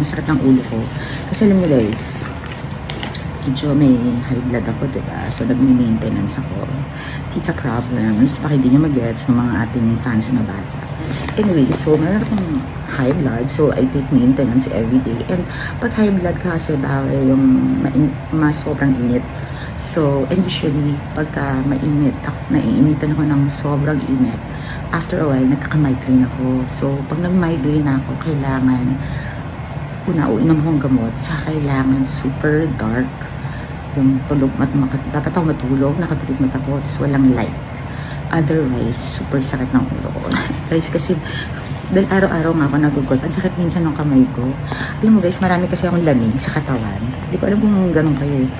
Masakit ang ulo ko. Kasi alam niyo guys, medyo may high blood ako, diba? So, nag-maintenance ako. Tita problems. Baka hindi nyo mag-gets ng mga ating fans na bata. Anyway, so, meron akong high blood. So, I take maintenance every day. And pag high blood ka kasi, bawal yung sobrang init. So, and usually, pagka mainit, naiinitan ako ng sobrang init. After a while, nagkaka-migraine ako. So, pag nag-migraine ako, kailangan uinom akong gamot sa kailangan super dark yung tulog dapat ako matulog, nakatulik mata ko, tapos walang light, otherwise super sakit ng ulo ko guys, kasi dahil araw-araw nga ako nagugot, ang sakit minsan ng kamay ko. Alam mo guys, marami kasi akong lamig sa katawan, hindi ko alam kung ganun kayo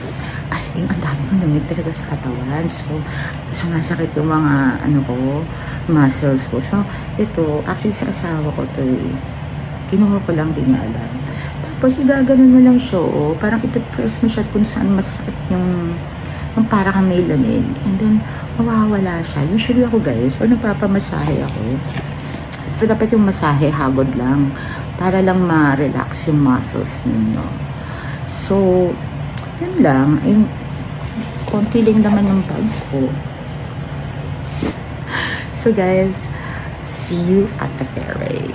as in, ang dami kong lamig talaga sa katawan, so sumasakit yung mga muscles ko. So ito, actually sa asawa ko to kinuha ko lang, din niya alam. Tapos igaganon mo lang siya, parang ipipress mo siya kung saan masakit yung para kang may lamig. And then, mawawala siya. Usually ako guys, or nagpapamasahe ako. So, dapat yung masahe, hagod lang. Para lang ma-relax yung muscles ninyo. So, yun lang. Yung konti lang naman yung bag ko. So guys, see you at the ferry.